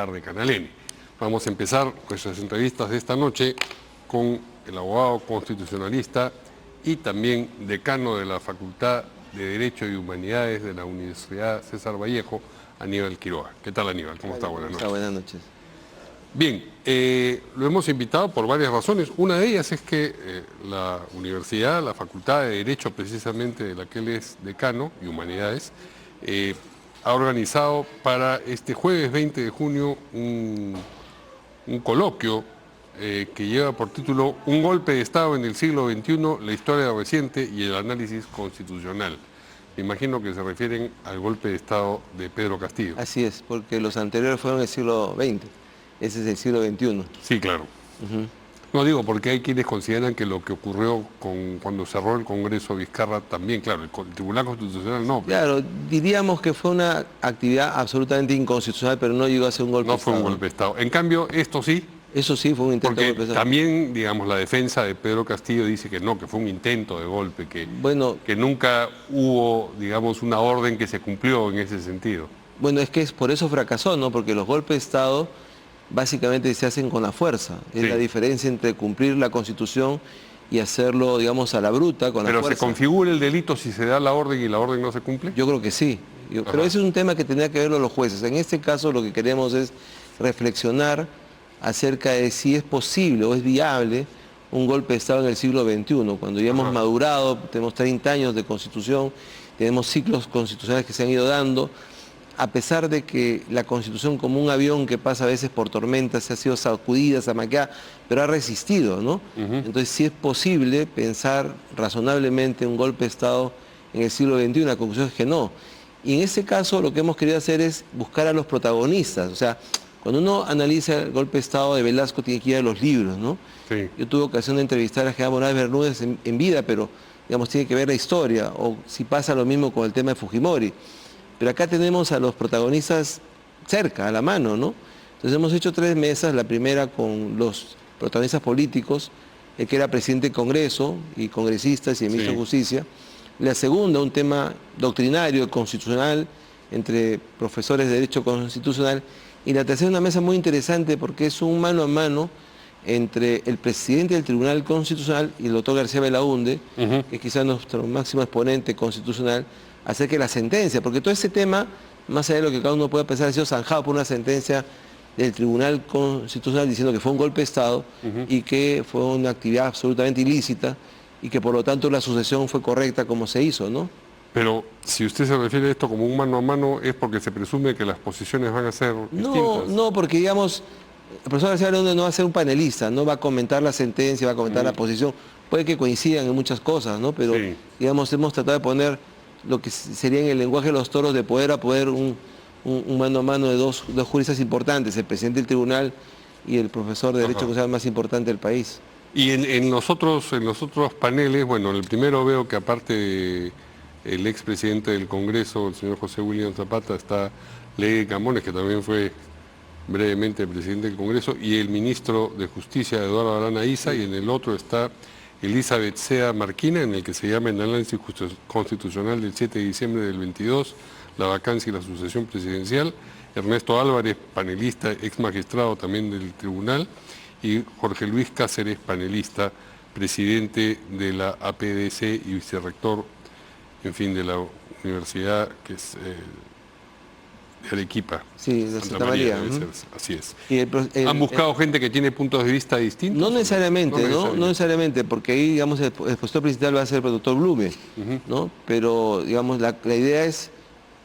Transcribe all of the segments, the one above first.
de Canal N. Vamos a empezar nuestras entrevistas de esta noche con el abogado constitucionalista y también decano de la Facultad de Derecho y Humanidades de la Universidad César Vallejo, Aníbal Quiroga. ¿Qué tal, Aníbal? ¿Cómo está? Buenas noches. Buenas noches. Bien, lo hemos invitado por varias razones. Una de ellas es que la universidad, la Facultad de Derecho precisamente de la que él es decano y Humanidades, ha organizado para este jueves 20 de junio un coloquio que lleva por título Un golpe de Estado en el siglo XXI, la historia reciente y el análisis constitucional. Me imagino que se refieren al golpe de Estado de Pedro Castillo. Así es, porque los anteriores fueron el siglo XX, ese es el siglo XXI. Sí, claro. No digo porque hay quienes consideran que lo que ocurrió cuando cerró el Congreso Vizcarra también, claro, el Tribunal Constitucional no. Claro, diríamos que fue una actividad absolutamente inconstitucional, pero no llegó a ser un golpe de Estado. No fue un golpe de Estado. En cambio, esto sí. Eso sí fue un intento de golpe de Estado. También, digamos, la defensa de Pedro Castillo dice que no, que fue un intento de golpe, que nunca hubo, digamos, una orden que se cumplió en ese sentido. Bueno, es que por eso fracasó, ¿no? Porque los golpes de Estado básicamente se hacen con la fuerza. Es la diferencia entre cumplir la Constitución y hacerlo, digamos, a la bruta, con la fuerza. ¿Pero se configura el delito si se da la orden y la orden no se cumple? Yo creo que sí. Pero ese es un tema que tendría que verlo los jueces. En este caso lo que queremos es reflexionar acerca de si es posible o es viable un golpe de Estado en el siglo XXI, cuando ya hemos madurado, tenemos 30 años de Constitución, tenemos ciclos constitucionales que se han ido dando, a pesar de que la Constitución, como un avión que pasa a veces por tormentas, se ha sido sacudida, zamaqueada, pero ha resistido, ¿no? Entonces, si es posible pensar razonablemente un golpe de Estado en el siglo XXI, la conclusión es que no. Y en ese caso, lo que hemos querido hacer es buscar a los protagonistas. O sea, cuando uno analiza el golpe de Estado de Velasco, tiene que ir a los libros, ¿no? Sí. Yo tuve ocasión de entrevistar a General Morales Bermúdez en vida, pero, digamos, tiene que ver la historia, o si pasa lo mismo con el tema de Fujimori. Pero acá tenemos a los protagonistas cerca, a la mano, ¿no? Entonces hemos hecho 3 mesas, la primera con los protagonistas políticos, el que era presidente del Congreso y congresistas y el ministro de Justicia. La segunda, un tema doctrinario, constitucional, entre profesores de Derecho Constitucional. Y la tercera, una mesa muy interesante porque es un mano a mano entre el presidente del Tribunal Constitucional y el doctor García Belaúnde, que es quizás nuestro máximo exponente constitucional, acerca de la sentencia, porque todo ese tema, más allá de lo que cada uno pueda pensar, ha sido zanjado por una sentencia del Tribunal Constitucional diciendo que fue un golpe de Estado y que fue una actividad absolutamente ilícita y que por lo tanto la sucesión fue correcta como se hizo, ¿no? Pero si usted se refiere a esto como un mano a mano, es porque se presume que las posiciones van a ser distintas. No, porque digamos, el profesor García Belaúnde no va a ser un panelista, no va a comentar la sentencia, va a comentar la posición, puede que coincidan en muchas cosas, ¿no? Pero digamos, hemos tratado de poner lo que sería en el lenguaje de los toros de poder a poder un mano a mano de dos juristas importantes, el presidente del tribunal y el profesor de Derecho Constitucional más importante del país. Y en los otros paneles, bueno, en el primero veo que aparte del expresidente del Congreso, el señor José William Zapata, está Ley Camones, que también fue brevemente presidente del Congreso, y el ministro de Justicia, Eduardo Arana Issa, y en el otro está Elizabeth Sea Marquina, en el que se llama el análisis constitucional del 7 de diciembre del 22, la vacancia y la sucesión presidencial, Ernesto Álvarez, panelista, ex magistrado también del tribunal, y Jorge Luis Cáceres, panelista, presidente de la APDC y vicerrector, en fin, de la universidad que es de Arequipa. Sí, de Santa María. Así es. Y ¿Han buscado gente que tiene puntos de vista distintos? No necesariamente, no necesariamente, porque ahí, digamos, el expositor principal va a ser el doctor Blume, ¿no? Pero, digamos, la idea es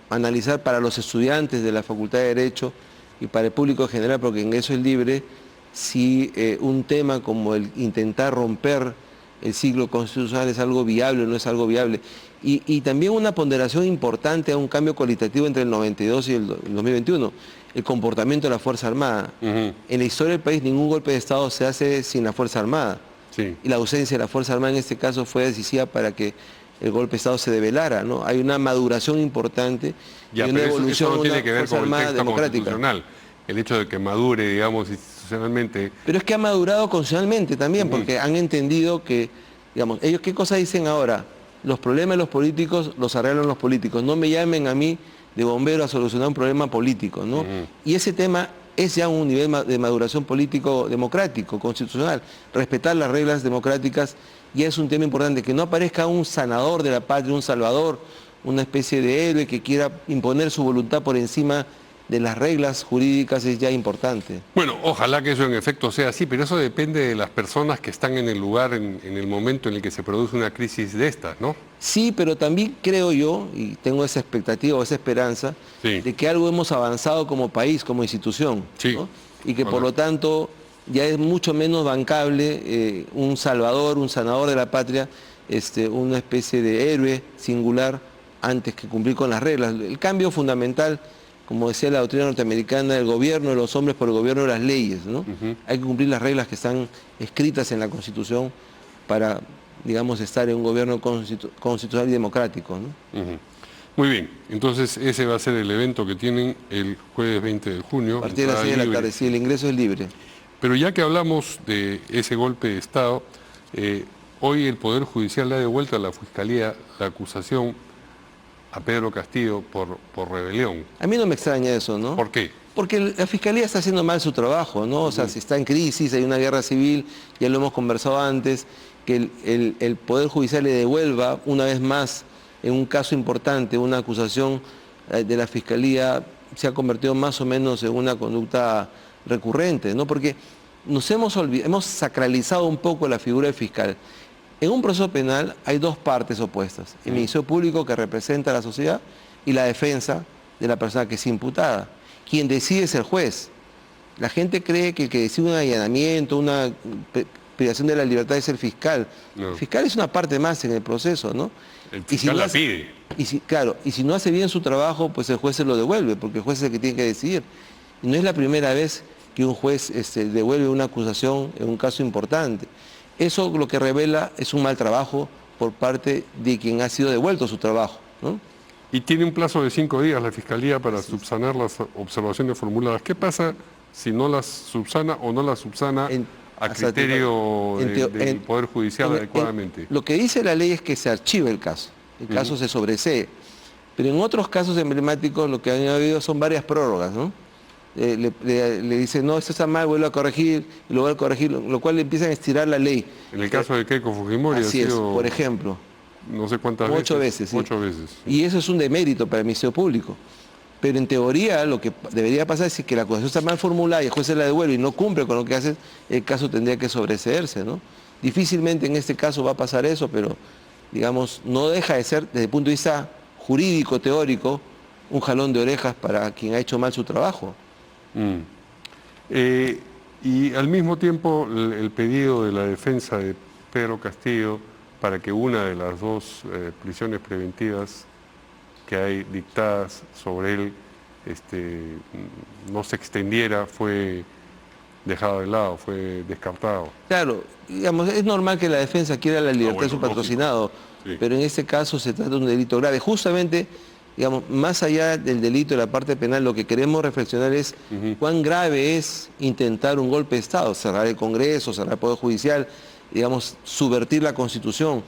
analizar para los estudiantes de la Facultad de Derecho y para el público en general, porque en eso es libre, si un tema como el intentar romper el ciclo constitucional es algo viable o no es algo viable. Y también una ponderación importante a un cambio cualitativo entre el 92 y el 2021, el comportamiento de la Fuerza Armada. En la historia del país ningún golpe de Estado se hace sin la Fuerza Armada. Y la ausencia de la Fuerza Armada en este caso fue decisiva para que el golpe de Estado se develara, ¿no? Hay una maduración importante y una evolución eso no tiene que ver con el texto democrática. Constitucional. El hecho de que madure, digamos, institucionalmente. Pero es que ha madurado constitucionalmente también, porque han entendido que, digamos, ellos qué cosa dicen ahora, los problemas de los políticos los arreglan los políticos, no me llamen a mí de bombero a solucionar un problema político, ¿no? Y ese tema es ya un nivel de maduración político democrático, constitucional. Respetar las reglas democráticas ya es un tema importante. Que no aparezca un sanador de la patria, un salvador, una especie de héroe que quiera imponer su voluntad por encima de las reglas jurídicas es ya importante. Bueno, ojalá que eso en efecto sea así, pero eso depende de las personas que están en el lugar, en el momento en el que se produce una crisis de estas, ¿no? Sí, pero también creo yo, y tengo esa expectativa o esa esperanza, Sí. de que algo hemos avanzado como país, como institución, Sí. ¿no? Y que por lo tanto ya es mucho menos bancable un salvador, un sanador de la patria, una especie de héroe singular antes que cumplir con las reglas. El cambio fundamental, como decía la doctrina norteamericana, el gobierno de los hombres por el gobierno de las leyes, ¿no? Hay que cumplir las reglas que están escritas en la Constitución para, digamos, estar en un gobierno constitucional y democrático, ¿no? Muy bien, entonces ese va a ser el evento que tienen el jueves 20 de junio. A partir de las 6 de la tarde, sí, el ingreso es libre. Pero ya que hablamos de ese golpe de Estado, hoy el Poder Judicial le ha devuelto a la Fiscalía la acusación a Pedro Castillo por rebelión. A mí no me extraña eso, ¿no? ¿Por qué? Porque la Fiscalía está haciendo mal su trabajo, ¿no? O sea, si está en crisis, hay una guerra civil, ya lo hemos conversado antes, que el Poder Judicial le devuelva una vez más en un caso importante, una acusación de la Fiscalía se ha convertido más o menos en una conducta recurrente, ¿no? Porque hemos sacralizado un poco la figura del fiscal. En un proceso penal hay dos partes opuestas, el Ministerio Público que representa a la sociedad y la defensa de la persona que es imputada. Quien decide es el juez. La gente cree que el que decide un allanamiento, una privación de la libertad es el fiscal. No. El fiscal es una parte más en el proceso, ¿no? El fiscal la pide. Claro, y si no hace bien su trabajo, pues el juez se lo devuelve, porque el juez es el que tiene que decidir. Y no es la primera vez que un juez devuelve una acusación en un caso importante. Eso lo que revela es un mal trabajo por parte de quien ha sido devuelto su trabajo, ¿no? Y tiene un plazo de 5 días la Fiscalía para subsanar las observaciones formuladas. ¿Qué pasa si no las subsana o no las subsana a criterio del Poder Judicial adecuadamente? Lo que dice la ley es que se archiva el caso se sobresee. Pero en otros casos emblemáticos lo que han habido son varias prórrogas, ¿no? Le dicen, no, esto está mal, vuelve a corregir, y lo vuelve a corregir, lo cual le empiezan a estirar la ley. En el caso de Keiko Fujimori así ha sido, es, por ejemplo. No sé cuántas veces. 8 veces, sí. 8 veces. Y eso es un demérito para el Ministerio Público. Pero en teoría lo que debería pasar es que la acusación está mal formulada y el juez se la devuelve y no cumple con lo que hace, el caso tendría que sobreseerse, ¿no? Difícilmente en este caso va a pasar eso, pero digamos, no deja de ser, desde el punto de vista jurídico, teórico, un jalón de orejas para quien ha hecho mal su trabajo. Y al mismo tiempo el pedido de la defensa de Pedro Castillo para que una de las dos prisiones preventivas que hay dictadas sobre él no se extendiera fue dejado de lado, fue descartado. Claro, digamos, es normal que la defensa quiera la libertad de su patrocinado, sí. Pero en este caso se trata de un delito grave. Justamente, digamos, más allá del delito de la parte penal, lo que queremos reflexionar es cuán grave es intentar un golpe de Estado, cerrar el Congreso, cerrar el Poder Judicial, digamos, subvertir la Constitución.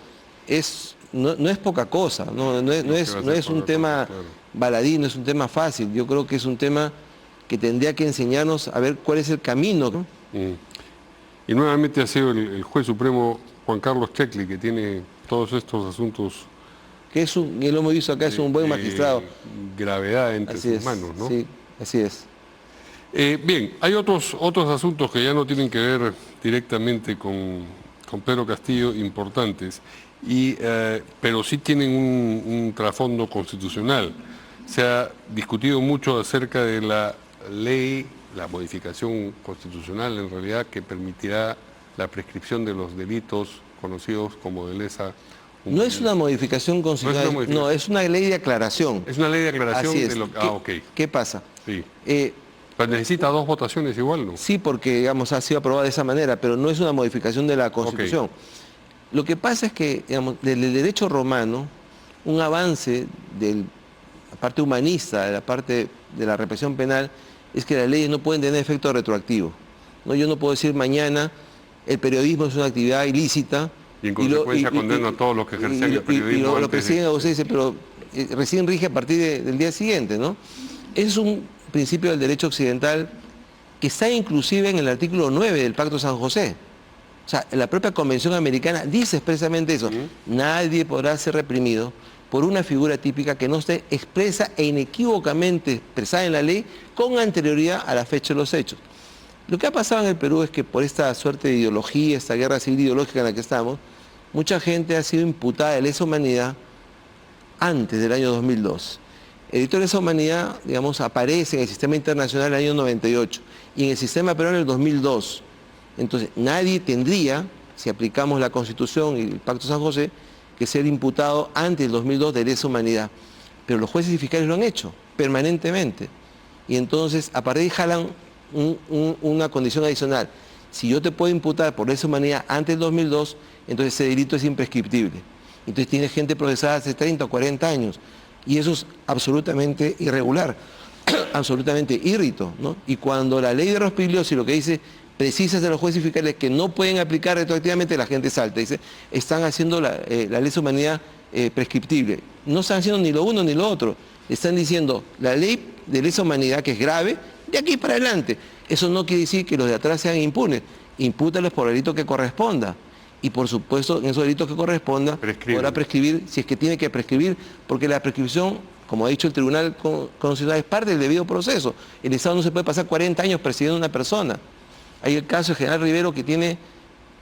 No es poca cosa, no es un tema baladí, no es un tema fácil. Yo creo que es un tema que tendría que enseñarnos a ver cuál es el camino, ¿no? Y nuevamente ha sido el juez supremo Juan Carlos Checli, que tiene todos estos asuntos. Que y lo hemos visto acá, es un buen magistrado. Gravedad entre sus manos, ¿no? Sí, así es. Bien, hay otros asuntos que ya no tienen que ver directamente con Pedro Castillo, importantes, pero sí tienen un trasfondo constitucional. Se ha discutido mucho acerca de la ley, la modificación constitucional en realidad, que permitirá la prescripción de los delitos conocidos como de lesa. No es una modificación constitucional, no, es una ley de aclaración. Es una ley de aclaración. Así es. De lo que... ok. ¿Qué pasa? Sí. Pero necesita 2 votaciones igual, ¿no? Sí, porque digamos ha sido aprobada de esa manera, pero no es una modificación de la Constitución. Okay. Lo que pasa es que, digamos, del derecho romano, un avance de la parte humanista, de la parte de la represión penal, es que las leyes no pueden tener efecto retroactivo, ¿no? Yo no puedo decir mañana el periodismo es una actividad ilícita. Y en consecuencia condeno a todos los que ejercen el periodismo. Y lo persiguen a usted dice, pero recién rige a partir del día siguiente, ¿no? Es un principio del derecho occidental que está inclusive en el artículo 9 del Pacto San José. O sea, la propia Convención Americana dice expresamente eso. Nadie podrá ser reprimido por una figura típica que no esté expresa e inequívocamente expresada en la ley con anterioridad a la fecha de los hechos. Lo que ha pasado en el Perú es que por esta suerte de ideología, esta guerra civil ideológica en la que estamos, mucha gente ha sido imputada de lesa humanidad antes del año 2002. El delito de lesa humanidad, digamos, aparece en el sistema internacional en el año 98 y en el sistema peruano en el 2002. Entonces, nadie tendría, si aplicamos la Constitución y el Pacto San José, que ser imputado antes del 2002 de lesa humanidad. Pero los jueces y fiscales lo han hecho permanentemente. Y entonces, a partir de ahí jalan una condición adicional. Si yo te puedo imputar por lesa humanidad antes del 2002, entonces ese delito es imprescriptible. Entonces tiene gente procesada hace 30 o 40 años. Y eso es absolutamente irregular, absolutamente irrito, ¿no? Y cuando la ley de Rospigliosi lo que dice precisas de los jueces y fiscales que no pueden aplicar retroactivamente, la gente salta. Dice, están haciendo la lesa humanidad prescriptible. No están haciendo ni lo uno ni lo otro. Están diciendo, la ley de lesa humanidad, que es grave, de aquí para adelante. Eso no quiere decir que los de atrás sean impunes. Impútalos por el delito que corresponda. Y por supuesto, en esos delitos que corresponda, podrá prescribir, si es que tiene que prescribir, porque la prescripción, como ha dicho el Tribunal Constitucional, es parte del debido proceso. El Estado no se puede pasar 40 años persiguiendo a una persona. Hay el caso del general Rivero, que tiene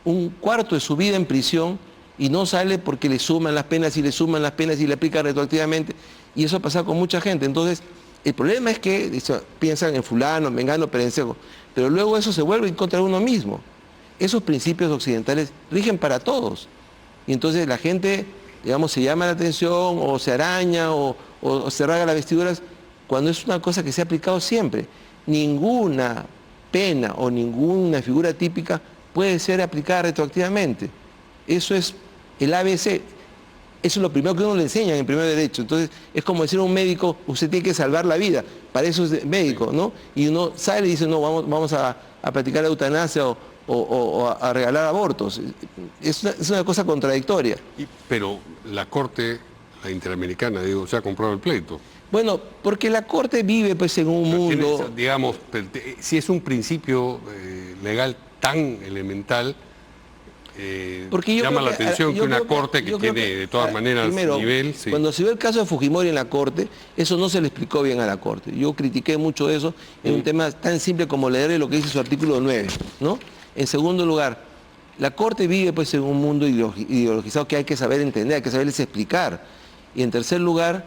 un cuarto de su vida en prisión y no sale porque le suman las penas y le suman las penas y le aplican retroactivamente. Y eso ha pasado con mucha gente. Entonces, el problema es que piensan en fulano, mengano, perencejo, pero luego eso se vuelve en contra de uno mismo. Esos principios occidentales rigen para todos. Y entonces la gente, digamos, se llama la atención o se araña o se rasga las vestiduras cuando es una cosa que se ha aplicado siempre. Ninguna pena o ninguna figura típica puede ser aplicada retroactivamente. Eso es el ABC. Eso es lo primero que uno le enseña en el primer derecho. Entonces, es como decir a un médico, usted tiene que salvar la vida, para eso es médico, ¿no? Y uno sale y dice, no, vamos a practicar la eutanasia o a regalar abortos. Es una cosa contradictoria. Pero la Corte, la Interamericana, digo, se ha comprado el pleito. Bueno, porque la Corte vive pues en un mundo... Digamos, si es un principio legal tan elemental, llama la atención que una Corte que tiene de todas maneras primero, nivel... Sí. Cuando se vio el caso de Fujimori en la Corte, eso no se le explicó bien a la Corte. Yo critiqué mucho eso en un tema tan simple como leer lo que dice su artículo 9, ¿no? En segundo lugar, la Corte vive pues en un mundo ideologizado que hay que saber entender, hay que saberles explicar. Y en tercer lugar,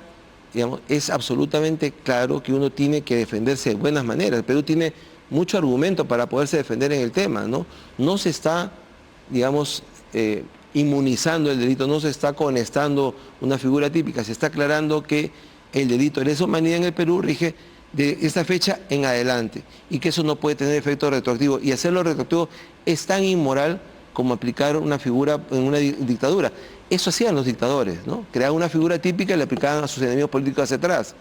digamos, es absolutamente claro que uno tiene que defenderse de buenas maneras. El Perú tiene mucho argumento para poderse defender en el tema, ¿no? No se está, digamos, inmunizando el delito, no se está conestando una figura típica, se está aclarando que el delito de lesa humanidad en el Perú rige de esta fecha en adelante y que eso no puede tener efecto retroactivo, y hacerlo retroactivo es tan inmoral como aplicar una figura en una dictadura. Eso hacían los dictadores, ¿no? Creaban una figura típica y la aplicaban a sus enemigos políticos hacia atrás.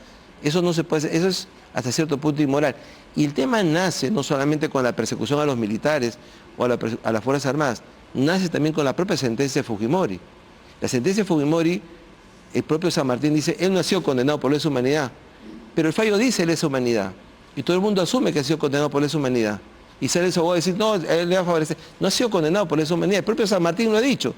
Eso no se puede hacer, eso es hasta cierto punto inmoral. Y el tema nace no solamente con la persecución a los militares o a las Fuerzas Armadas, nace también con la propia sentencia de Fujimori. La sentencia de Fujimori, el propio San Martín dice, él no ha sido condenado por lesa humanidad, pero el fallo dice lesa humanidad, y todo el mundo asume que ha sido condenado por lesa humanidad. Y sale eso a decir, no, a él le va a favorecer. No ha sido condenado por lesa humanidad, el propio San Martín lo ha dicho,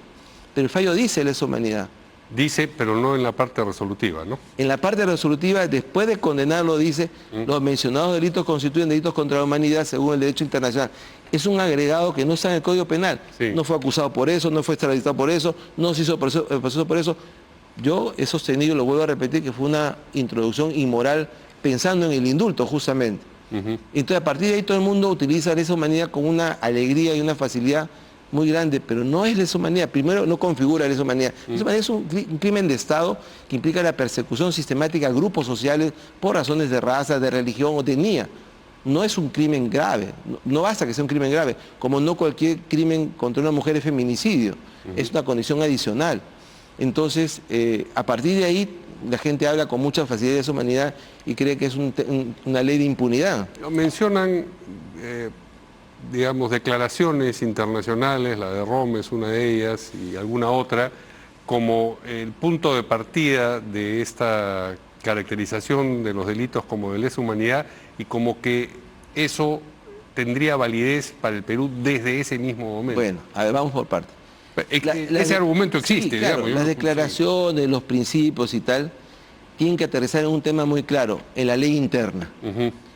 pero el fallo dice lesa humanidad. Dice, pero no en la parte resolutiva, ¿no? En la parte resolutiva, después de condenarlo, dice, los mencionados delitos constituyen delitos contra la humanidad según el derecho internacional. Es un agregado que no está en el Código Penal. Sí. No fue acusado por eso, no fue extraditado por eso, no se hizo el proceso por eso. Yo he sostenido, lo vuelvo a repetir, que fue una introducción inmoral pensando en el indulto, justamente. Entonces, a partir de ahí, todo el mundo utiliza lesa humanidad con una alegría y una facilidad muy grande, pero no es lesa humanidad. Primero, no configura lesa humanidad. Lesa humanidad es un crimen de Estado que implica la persecución sistemática a grupos sociales por razones de raza, de religión o de etnia. No es un crimen grave, no basta que sea un crimen grave, como no cualquier crimen contra una mujer es feminicidio, es una condición adicional. Entonces, a partir de ahí, la gente habla con mucha facilidad de esa humanidad y cree que es una ley de impunidad. Mencionan, digamos, declaraciones internacionales, la de Roma es una de ellas y alguna otra, como el punto de partida de esta caracterización de los delitos como de lesa humanidad, y como que eso tendría validez para el Perú desde ese mismo momento. Bueno, a ver, vamos por partes. Ese argumento existe, sí, claro, digamos. las declaraciones, los principios y tal, tienen que aterrizar en un tema muy claro, en la ley interna.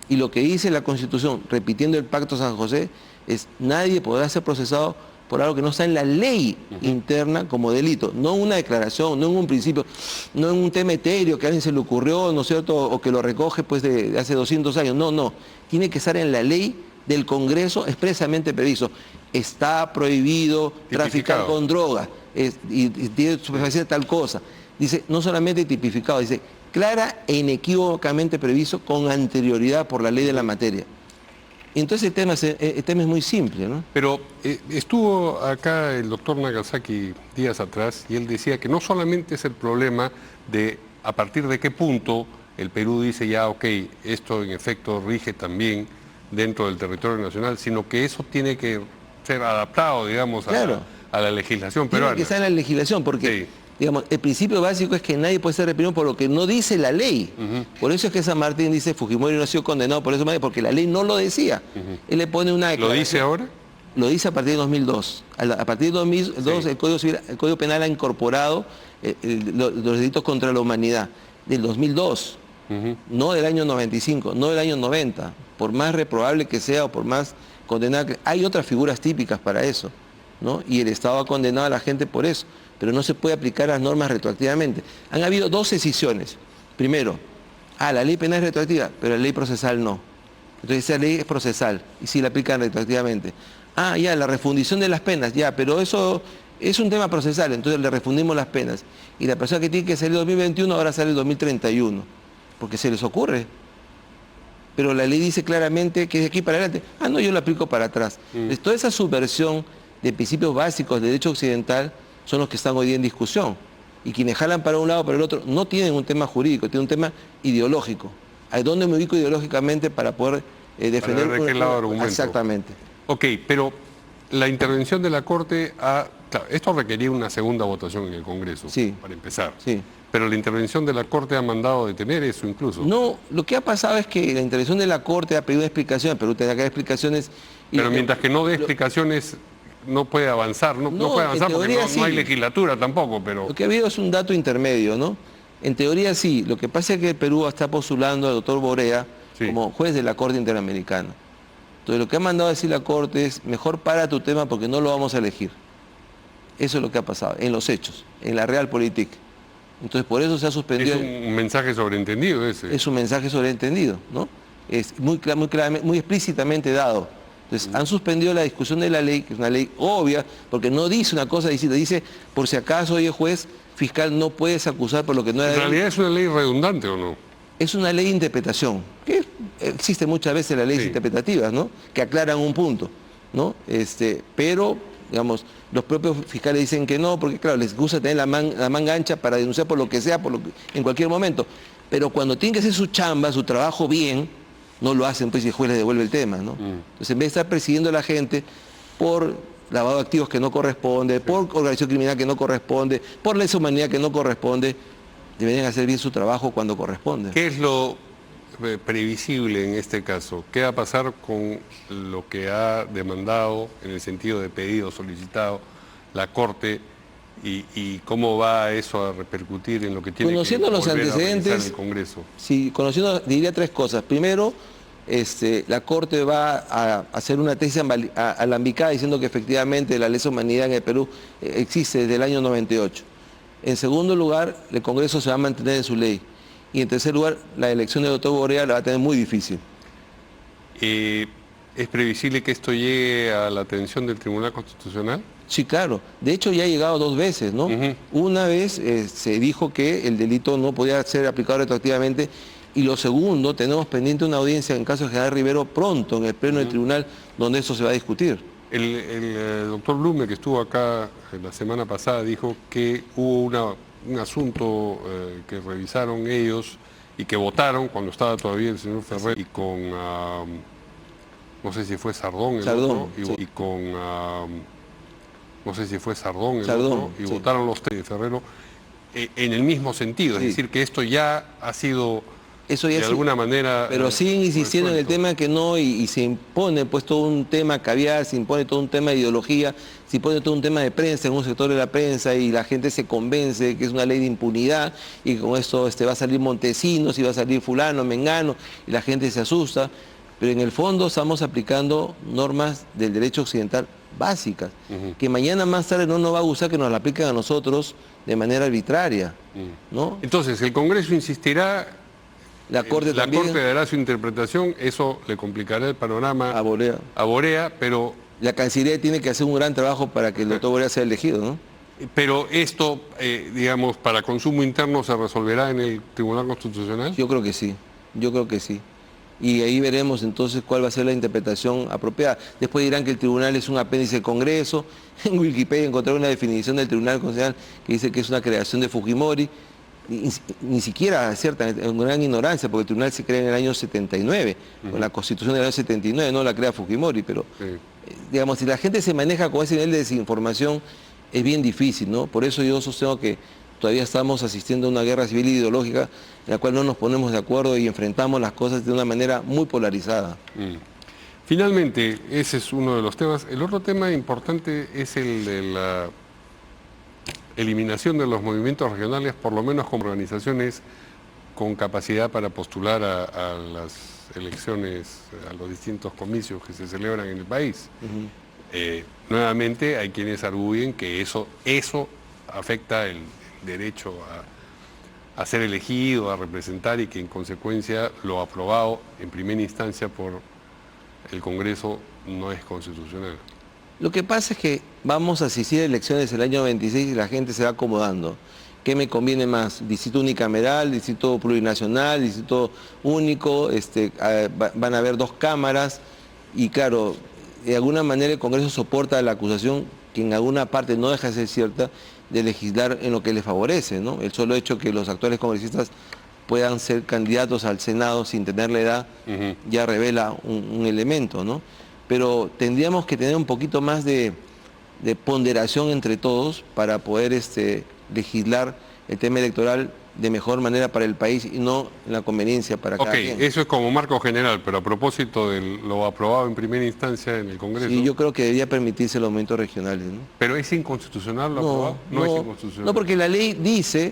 Y lo que dice la Constitución, repitiendo el Pacto San José, es nadie podrá ser procesado por algo que no está en la ley interna como delito, no en una declaración, no en un principio, no en un tema etéreo que a alguien se le ocurrió, ¿no es cierto?, o que lo recoge pues de hace 200 años. No, tiene que estar en la ley del Congreso expresamente previsto. Está prohibido traficar con drogas y tiene suficiencia tal cosa. Dice, no solamente tipificado, dice, clara e inequívocamente previsto con anterioridad por la ley de la materia. Entonces el tema es muy simple, ¿no? Pero estuvo acá el doctor Nagasaki días atrás y él decía que no solamente es el problema de a partir de qué punto el Perú dice ya, ok, esto en efecto rige también dentro del territorio nacional, sino que eso tiene que ser adaptado, digamos, a la legislación peruana. Tiene que estar en la legislación, porque digamos, el principio básico es que nadie puede ser reprimido por lo que no dice la ley. Por eso es que San Martín dice Fujimori no ha sido condenado por eso, porque la ley no lo decía. Él le pone una declaración. ¿Lo dice ahora? Lo dice a partir de 2002. A partir de 2002 el Código Penal ha incorporado los delitos contra la humanidad del 2002, no del año 95, no del año 90. Por más reprobable que sea o por más condenada que... Hay otras figuras típicas para eso, ¿no? Y el Estado ha condenado a la gente por eso, pero no se puede aplicar las normas retroactivamente. Han habido dos decisiones. Primero, la ley penal es retroactiva, pero la ley procesal no. Entonces esa ley es procesal y sí la aplican retroactivamente. La refundición de las penas, pero eso es un tema procesal, entonces le refundimos las penas. Y la persona que tiene que salir en 2021 ahora sale en 2031, porque se les ocurre. Pero la ley dice claramente que es de aquí para adelante. Yo lo aplico para atrás. Entonces, toda esa subversión de principios básicos de derecho occidental son los que están hoy día en discusión. Y quienes jalan para un lado o para el otro no tienen un tema jurídico, tienen un tema ideológico. ¿A dónde me ubico ideológicamente para poder defender? ¿De qué lado argumento? Exactamente. Ok, pero la intervención de la Corte claro, esto requería una segunda votación en el Congreso, para empezar. Sí. Pero la intervención de la Corte ha mandado detener eso incluso. No, lo que ha pasado es que la intervención de la Corte ha pedido explicaciones, Perú tendrá que dar explicaciones. Pero mientras que no dé explicaciones, no puede avanzar, no puede avanzar porque no hay legislatura tampoco, pero... Lo que ha habido es un dato intermedio, ¿no? En teoría sí, lo que pasa es que el Perú está postulando al doctor Borea como juez de la Corte Interamericana. Entonces lo que ha mandado a decir la Corte es, mejor para tu tema porque no lo vamos a elegir. Eso es lo que ha pasado, en los hechos, en la realpolitik. Entonces por eso se ha suspendido... Es un mensaje sobreentendido ese. Es un mensaje sobreentendido, ¿no? Es muy claramente, muy explícitamente dado. Entonces han suspendido la discusión de la ley, que es una ley obvia, porque no dice una cosa distinta, dice, por si acaso, oye juez, fiscal, no puedes acusar por lo que no era... ¿En realidad es una ley redundante o no? Es una ley de interpretación, que existe muchas veces las leyes interpretativas, ¿no? Que aclaran un punto, ¿no? Pero, digamos, los propios fiscales dicen que no, porque claro, les gusta tener la manga ancha para denunciar por lo que sea, en cualquier momento. Pero cuando tienen que hacer su chamba, su trabajo bien, no lo hacen, pues, y el juez les devuelve el tema, ¿no? Entonces, en vez de estar persiguiendo a la gente por lavado de activos que no corresponde, por organización criminal que no corresponde, por lesa humanidad que no corresponde, deberían hacer bien su trabajo cuando corresponde. ¿Qué es lo previsible en este caso? ¿Qué va a pasar con lo que ha demandado, en el sentido de pedido solicitado, la Corte y cómo va eso a repercutir en lo que tiene conociendo que los antecedentes, el Congreso? Sí, conociendo, diría tres cosas. Primero, la Corte va a hacer una tesis alambicada diciendo que efectivamente la lesa humanidad en el Perú existe desde el año 98. En segundo lugar, el Congreso se va a mantener en su ley. Y en tercer lugar, la elección del doctor Borea la va a tener muy difícil. ¿Es previsible que esto llegue a la atención del Tribunal Constitucional? Sí, claro. De hecho, ya ha llegado dos veces, ¿no? Una vez se dijo que el delito no podía ser aplicado retroactivamente. Y lo segundo, tenemos pendiente una audiencia en caso de General Rivero pronto en el pleno del tribunal donde eso se va a discutir. El doctor Blume, que estuvo acá la semana pasada, dijo que hubo un asunto que revisaron ellos y que votaron cuando estaba todavía el señor Ferrer y con, no sé si fue Sardón el otro, y con, no sé si fue Sardón el otro, y votaron los tres de Ferrero en el mismo sentido, es decir, que esto ya ha sido Eso ya de alguna manera... Pero siguen insistiendo en el tema que no, y se impone pues todo un tema caviar, se impone todo un tema de ideología, se impone todo un tema de prensa en un sector de la prensa, y la gente se convence de que es una ley de impunidad y que con esto va a salir Montesinos y va a salir fulano, mengano, y la gente se asusta. Pero en el fondo estamos aplicando normas del derecho occidental básicas, que mañana más tarde no nos va a gustar que nos la apliquen a nosotros de manera arbitraria, ¿no? Entonces, el Congreso insistirá, la Corte dará su interpretación, eso le complicará el panorama a Borea, pero... La Cancillería tiene que hacer un gran trabajo para que el doctor Borea sea elegido, ¿no? Pero esto, digamos, para consumo interno, ¿se resolverá en el Tribunal Constitucional? Yo creo que sí, yo creo que sí. Y ahí veremos entonces cuál va a ser la interpretación apropiada. Después dirán que el tribunal es un apéndice del Congreso. En Wikipedia encontré una definición del Tribunal Constitucional que dice que es una creación de Fujimori. Ni siquiera cierta, es una gran ignorancia, porque el tribunal se crea en el año 79, con la Constitución del año 79, no la crea Fujimori, pero digamos, si la gente se maneja con ese nivel de desinformación, es bien difícil, ¿no? Por eso yo sostengo que todavía estamos asistiendo a una guerra civil ideológica en la cual no nos ponemos de acuerdo y enfrentamos las cosas de una manera muy polarizada. Finalmente, ese es uno de los temas. El otro tema importante es el de la eliminación de los movimientos regionales, por lo menos como organizaciones con capacidad para postular a las elecciones, a los distintos comicios que se celebran en el país. Nuevamente hay quienes arguyen que eso afecta el derecho a ser elegido, a representar, y que en consecuencia lo aprobado en primera instancia por el Congreso no es constitucional. Lo que pasa es que vamos a asistir a elecciones el año 26 y la gente se va acomodando. ¿Qué me conviene más? ¿Distrito unicameral, distrito plurinacional, distrito único? Van a haber 2 cámaras y claro, de alguna manera el Congreso soporta la acusación, que en alguna parte no deja de ser cierta, de legislar en lo que le favorece, ¿no? El solo hecho que los actuales congresistas puedan ser candidatos al Senado sin tener la edad ya revela un elemento, ¿no? Pero tendríamos que tener un poquito más de ponderación entre todos para poder legislar el tema electoral de mejor manera para el país y no en la conveniencia para cada quien. Eso es como marco general, pero a propósito de lo aprobado en primera instancia en el Congreso... Sí, yo creo que debería permitirse los aumentos regionales, ¿no? ¿Pero es inconstitucional lo aprobado? No es inconstitucional. No, porque la ley dice,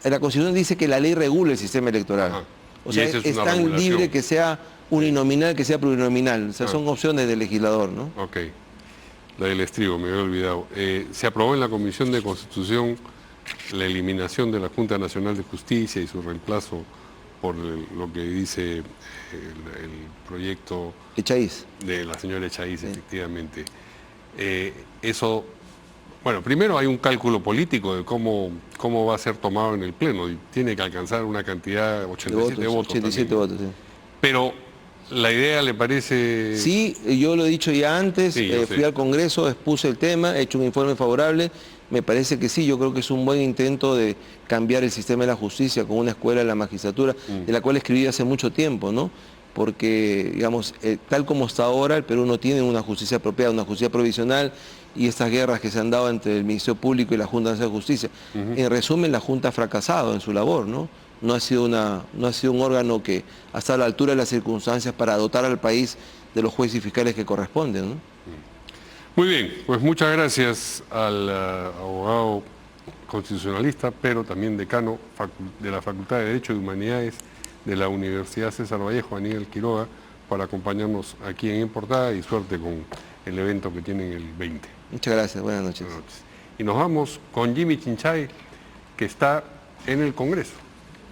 la Constitución dice que la ley regula el sistema electoral. O sea, es tan libre que sea uninominal, que sea plurinominal. O sea, son opciones del legislador, ¿no? Ok. La del estribo, me había olvidado. Se aprobó en la Comisión de Constitución la eliminación de la Junta Nacional de Justicia y su reemplazo por lo que dice el proyecto Echaiz, de la señora Echaiz, efectivamente. Eso, bueno, primero hay un cálculo político de cómo va a ser tomado en el Pleno, y tiene que alcanzar una cantidad de 87 votos. 87 votos, sí. Pero ¿la idea le parece...? Sí, yo lo he dicho ya antes, fui al Congreso, expuse el tema, he hecho un informe favorable. Me parece que sí, yo creo que es un buen intento de cambiar el sistema de la justicia con una escuela de la magistratura, de la cual escribí hace mucho tiempo, ¿no? Porque, digamos, tal como está ahora, el Perú no tiene una justicia apropiada, una justicia provisional, y estas guerras que se han dado entre el Ministerio Público y la Junta Nacional de Justicia. En resumen, la Junta ha fracasado en su labor, ¿no? No ha sido un órgano que ha estado a la altura de las circunstancias para dotar al país de los jueces y fiscales que corresponden, ¿no? Muy bien, pues muchas gracias al abogado constitucionalista, pero también decano de la Facultad de Derecho y Humanidades de la Universidad César Vallejo, Aníbal Quiroga, por acompañarnos aquí en Portada, y suerte con el evento que tienen el 20. Muchas gracias, buenas noches. Buenas noches. Y nos vamos con Jimmy Chinchay, que está en el Congreso.